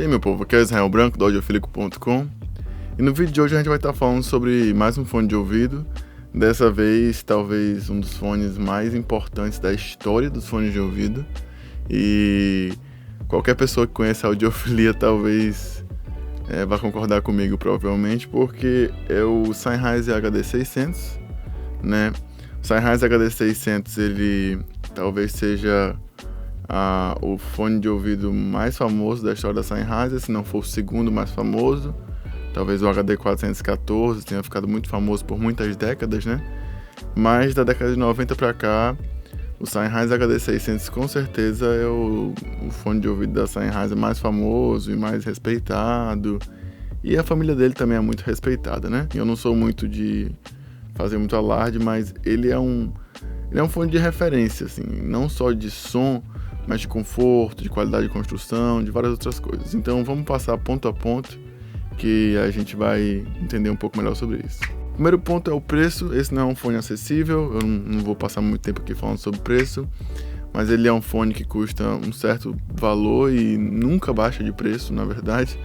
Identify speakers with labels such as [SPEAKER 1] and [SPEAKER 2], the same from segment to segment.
[SPEAKER 1] E aí, meu povo, aqui é Israel Branco, do audiofilico.com. E no vídeo de hoje a gente vai estar falando sobre mais um fone de ouvido. Dessa vez, talvez um dos fones mais importantes da história dos fones de ouvido. E qualquer pessoa que conheça a audiofilia talvez vá concordar comigo, provavelmente, porque é o Sennheiser HD600, né? O Sennheiser HD600, ele talvez seja o fone de ouvido mais famoso da história da Sennheiser, se não for o segundo mais famoso. Talvez o HD414 tenha ficado muito famoso por muitas décadas, né? Mas da década de 90 para cá, o Sennheiser HD600 com certeza é o fone de ouvido da Sennheiser mais famoso e mais respeitado. E a família dele também é muito respeitada, né? Eu não sou muito de fazer muito alarde, mas ele é um fone de referência, assim, não só de som, mas de conforto, de qualidade de construção, de várias outras coisas. Então vamos passar ponto a ponto, que a gente vai entender um pouco melhor sobre isso. O primeiro ponto é o preço. Esse não é um fone acessível, eu não vou passar muito tempo aqui falando sobre preço, mas ele é um fone que custa um certo valor e nunca baixa de preço, na verdade.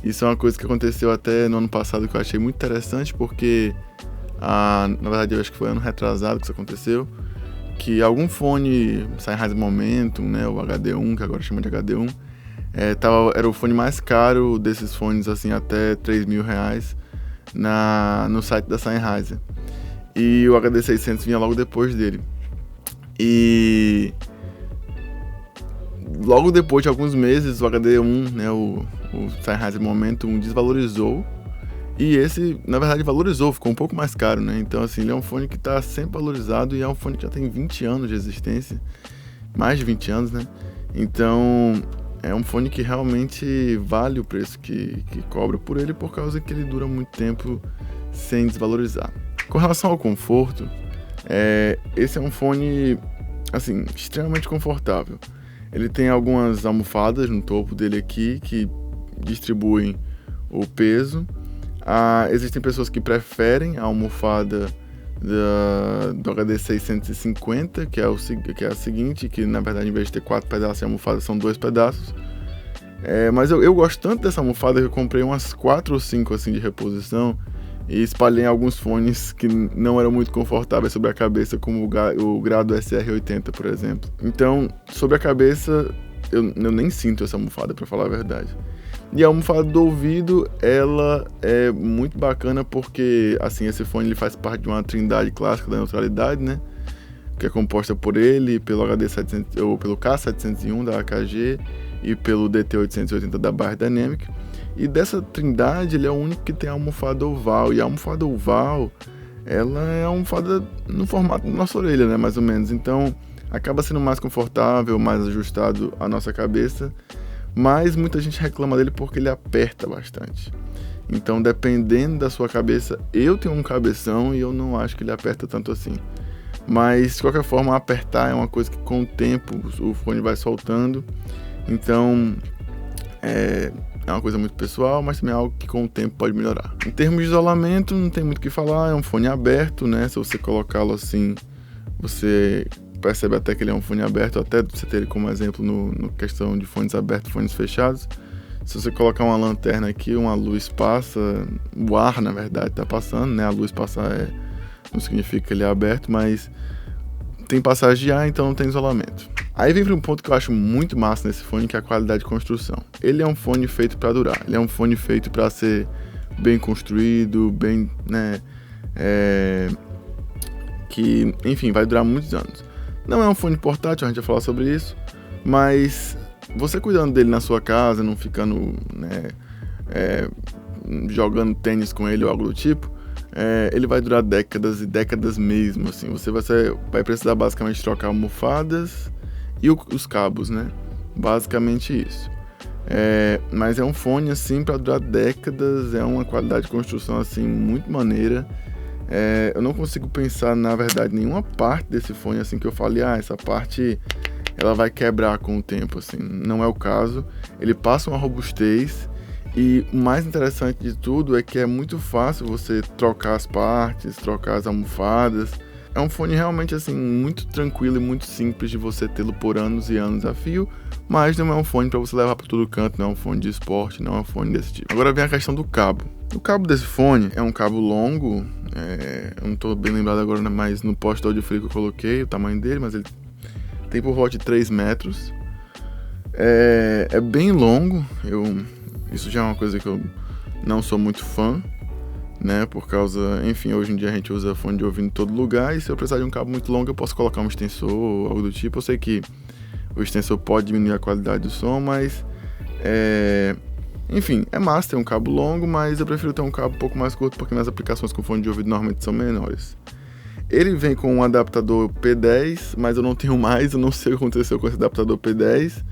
[SPEAKER 1] Isso é uma coisa que aconteceu até no ano passado, que eu achei muito interessante, porque na verdade eu acho que foi ano retrasado que isso aconteceu, que algum fone Sennheiser Momentum, né, o HD1, que agora chama de HD1, era o fone mais caro desses fones, assim, até R$3.000 no site da Sennheiser. E o HD600 vinha logo depois dele. E logo depois de alguns meses, o HD1, né, o Sennheiser Momentum, desvalorizou. E esse, na verdade, valorizou, ficou um pouco mais caro, né? Então, assim, ele é um fone que está sempre valorizado e é um fone que já tem 20 anos de existência. Mais de 20 anos, né? Então, é um fone que realmente vale o preço que cobra por ele, por causa que ele dura muito tempo sem desvalorizar. Com relação ao conforto, esse é um fone, assim, extremamente confortável. Ele tem algumas almofadas no topo dele aqui que distribuem o peso. Existem pessoas que preferem a almofada do HD650, que é a seguinte, que na verdade, em vez de ter 4 pedaços de almofada, são 2 pedaços. Mas eu gosto tanto dessa almofada que eu comprei umas 4 ou 5 assim, de reposição e espalhei em alguns fones que não eram muito confortáveis sobre a cabeça, como o Grado SR80, por exemplo. Então, sobre a cabeça, eu nem sinto essa almofada, para falar a verdade. E a almofada do ouvido, ela é muito bacana porque, assim, esse fone ele faz parte de uma trindade clássica da neutralidade, né? Que é composta por ele, pelo HD700, ou pelo K701 da AKG e pelo DT880 da Bayer Dynamic. E dessa trindade, ele é o único que tem a almofada oval. E a almofada oval, ela é a almofada no formato da nossa orelha, né? Mais ou menos. Então, acaba sendo mais confortável, mais ajustado à nossa cabeça. Mas muita gente reclama dele porque ele aperta bastante. Então, dependendo da sua cabeça, eu tenho um cabeção e eu não acho que ele aperta tanto assim. Mas, de qualquer forma, apertar é uma coisa que com o tempo o fone vai soltando. Então, é uma coisa muito pessoal, mas também é algo que com o tempo pode melhorar. Em termos de isolamento, não tem muito o que falar, é um fone aberto, né? Se você colocá-lo assim, você percebe até que ele é um fone aberto, até você ter ele como exemplo no questão de fones abertos, fones fechados. Se você colocar uma lanterna aqui, uma luz passa, o ar na verdade está passando, né? A luz passar não significa que ele é aberto, mas tem passagem de ar, então não tem isolamento. Aí vem para um ponto que eu acho muito massa nesse fone, que é a qualidade de construção. Ele é um fone feito para durar, ele é um fone feito para ser bem construído, bem, né? Que, enfim, vai durar muitos anos. Não é um fone portátil, a gente vai falar sobre isso, mas você cuidando dele na sua casa, não ficando, né, jogando tênis com ele ou algo do tipo, ele vai durar décadas e décadas mesmo, assim. Você vai precisar basicamente trocar almofadas e os cabos, né? Basicamente isso. Mas é um fone, assim, para durar décadas, é uma qualidade de construção, assim, muito maneira. Eu não consigo pensar, na verdade, nenhuma parte desse fone, assim, que eu fale, essa parte, ela vai quebrar com o tempo, assim. Não é o caso. Ele passa uma robustez. E o mais interessante de tudo é que é muito fácil você trocar as partes, trocar as almofadas. é um fone realmente, assim, muito tranquilo e muito simples de você tê-lo por anos e anos a fio, mas não é um fone para você levar para todo canto, não é um fone de esporte, não é um fone desse tipo. Agora vem a questão do cabo. O cabo desse fone é um cabo longo, eu não tô bem lembrado agora, mas no post de audiofreak eu coloquei o tamanho dele, mas ele tem por volta de 3 metros. É bem longo, isso já é uma coisa que eu não sou muito fã, né, por causa, enfim, hoje em dia a gente usa fone de ouvido em todo lugar, e se eu precisar de um cabo muito longo eu posso colocar um extensor ou algo do tipo. Eu sei que o extensor pode diminuir a qualidade do som, mas enfim, é massa ter um cabo longo, mas eu prefiro ter um cabo um pouco mais curto, porque minhas aplicações com fone de ouvido normalmente são menores. Ele vem com um adaptador P10, mas eu não tenho mais, eu não sei o que aconteceu com esse adaptador P10,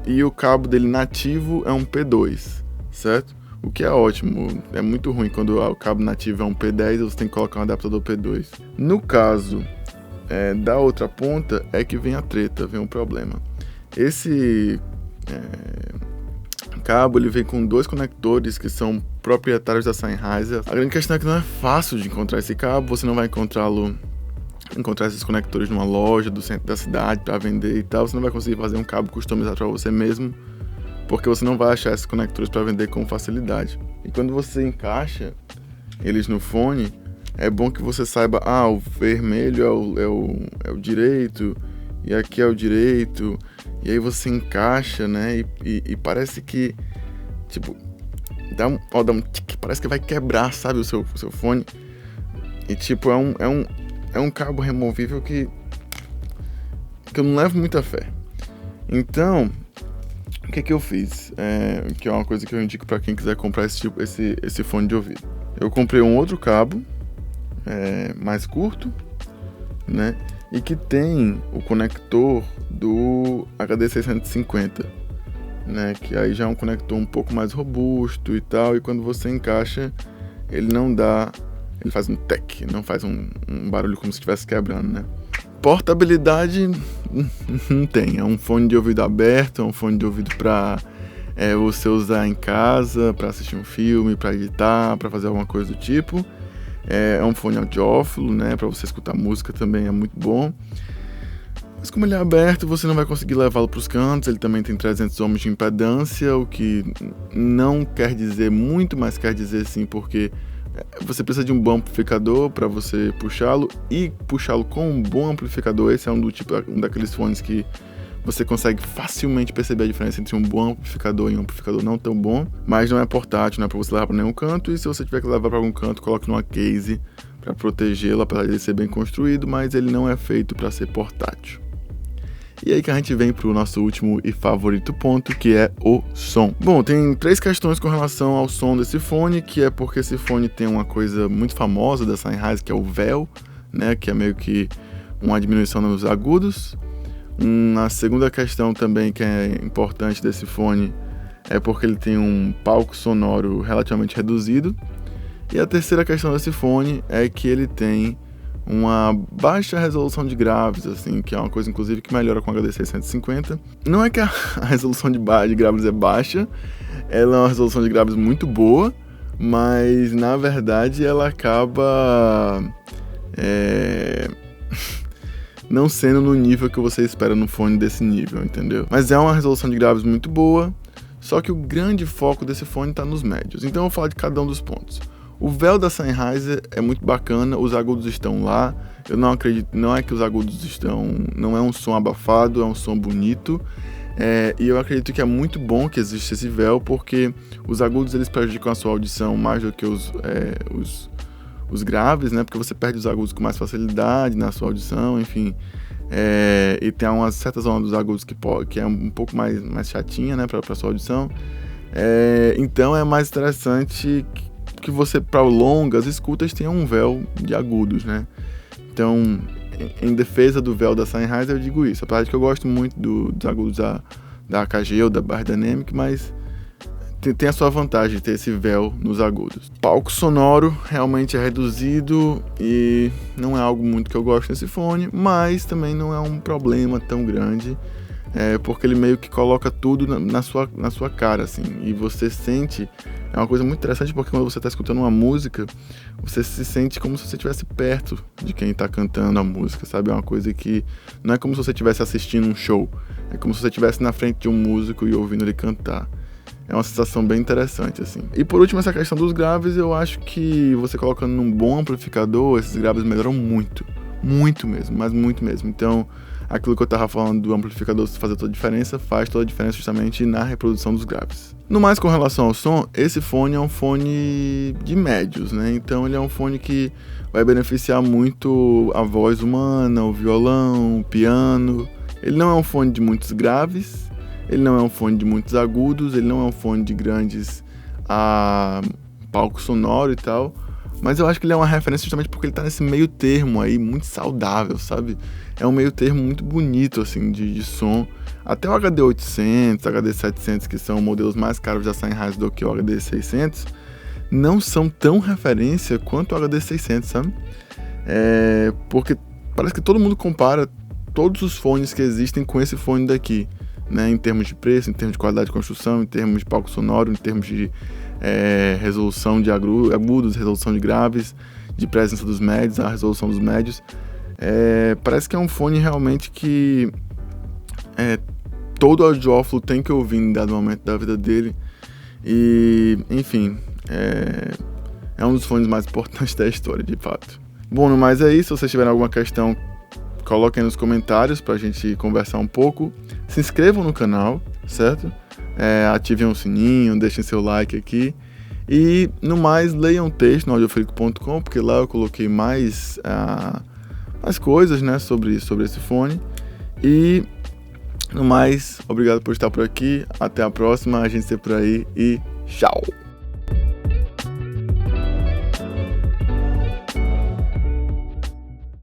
[SPEAKER 1] e o cabo dele nativo é um P2, certo? O que é ótimo, é muito ruim quando o cabo nativo é um P10 e você tem que colocar um adaptador P2. No caso da outra ponta é que vem a treta, vem o problema. Esse cabo ele vem com 2 conectores que são proprietários da Sennheiser. A grande questão é que não é fácil de encontrar esse cabo, você não vai encontrar esses conectores numa loja do centro da cidade para vender e tal, você não vai conseguir fazer um cabo customizado para você mesmo, porque você não vai achar esses conectores para vender com facilidade. E quando você encaixa eles no fone, é bom que você saiba, o vermelho é o direito, e aqui é o direito, e aí você encaixa, né, e parece que, tipo, dá um tic, parece que vai quebrar, sabe, o seu fone. E tipo, é um cabo removível que eu não levo muita fé. Então, o que eu fiz? Que é uma coisa que eu indico para quem quiser comprar esse fone de ouvido. Eu comprei um outro cabo, mais curto, né? E que tem o conector do HD650, né? Que aí já é um conector um pouco mais robusto e tal. E quando você encaixa, ele faz um tec, não faz um barulho como se estivesse quebrando, né? Portabilidade não tem, é um fone de ouvido aberto, é um fone de ouvido para você usar em casa, para assistir um filme, para editar, para fazer alguma coisa do tipo. É um fone audiófilo, né, para você escutar música também é muito bom. Mas como ele é aberto, você não vai conseguir levá-lo para os cantos. Ele também tem 300 ohms de impedância, o que não quer dizer muito, mas quer dizer sim, porque você precisa de um bom amplificador para você puxá-lo, e puxá-lo com um bom amplificador. Esse é um daqueles fones que você consegue facilmente perceber a diferença entre um bom amplificador e um amplificador não tão bom, mas não é portátil, não é para você levar para nenhum canto, e se você tiver que levar para algum canto, coloque numa case para protegê-lo, apesar de ele ser bem construído, mas ele não é feito para ser portátil. E aí que a gente vem para o nosso último e favorito ponto, que é o som. Bom, tem 3 questões com relação ao som desse fone, que é porque esse fone tem uma coisa muito famosa da Sennheiser, que é o véu, né, que é meio que uma diminuição nos agudos. A segunda questão também que é importante desse fone é porque ele tem um palco sonoro relativamente reduzido. E a terceira questão desse fone é que ele tem uma baixa resolução de graves, assim, que é uma coisa inclusive que melhora com o HD650. Não é que a resolução de graves é baixa, ela é uma resolução de graves muito boa, mas na verdade ela acaba não sendo no nível que você espera no fone desse nível, entendeu? Mas é uma resolução de graves muito boa, só que o grande foco desse fone está nos médios. Então eu vou falar de cada um dos pontos. O véu da Sennheiser é muito bacana, os agudos estão lá. Eu não acredito, não é que os agudos não é um som abafado, é um som bonito. E eu acredito que é muito bom que existe esse véu, porque os agudos eles prejudicam a sua audição mais do que os graves, né? Porque você perde os agudos com mais facilidade na sua audição, enfim. E tem umas certas zonas dos agudos que é um pouco mais chatinha, né, para sua audição. Então é mais interessante que você, para longas escutas, tenha um véu de agudos, né? Então, em defesa do véu da Sennheiser, eu digo isso. Apesar de que eu gosto muito dos agudos da AKG ou da Beyerdynamic, mas tem a sua vantagem de ter esse véu nos agudos. Palco sonoro realmente é reduzido e não é algo muito que eu gosto nesse fone, mas também não é um problema tão grande, porque ele meio que coloca tudo na sua cara, assim, e você sente É uma coisa muito interessante porque quando você está escutando uma música, você se sente como se você estivesse perto de quem está cantando a música, sabe? É uma coisa que não é como se você estivesse assistindo um show, é como se você estivesse na frente de um músico e ouvindo ele cantar. É uma sensação bem interessante, assim. E por último, essa questão dos graves, eu acho que você colocando num bom amplificador, esses graves melhoram muito. Muito mesmo, mas muito mesmo. Então, aquilo que eu tava falando do amplificador fazer toda a diferença, faz toda a diferença justamente na reprodução dos graves. No mais, com relação ao som, esse fone é um fone de médios, né? Então, ele é um fone que vai beneficiar muito a voz humana, o violão, o piano. Ele não é um fone de muitos graves, ele não é um fone de muitos agudos, ele não é um fone de grandes palco sonoro e tal, mas eu acho que ele é uma referência justamente porque ele tá nesse meio termo aí, muito saudável, sabe? É um meio termo muito bonito, assim, de som. Até o HD800, HD700, que são modelos mais caros da Sennheiser do que o HD600, não são tão referência quanto o HD600, sabe? Porque parece que todo mundo compara todos os fones que existem com esse fone daqui, né, em termos de preço, em termos de qualidade de construção, em termos de palco sonoro, em termos de resolução de agudos, resolução de graves, de presença dos médios, a resolução dos médios. Parece que é um fone realmente que todo audiófilo tem que ouvir em dado momento da vida dele. E, enfim, é um dos fones mais importantes da história, de fato. Bom, no mais é isso. Se vocês tiverem alguma questão, coloquem nos comentários pra gente conversar um pouco. Se inscrevam no canal, certo? Ativem o sininho, deixem seu like aqui. E, no mais, leiam o texto no audiofreak.com, porque lá eu coloquei mais coisas, né, sobre esse fone. E, no mais, obrigado por estar por aqui. Até a próxima, a gente se vê por aí e tchau!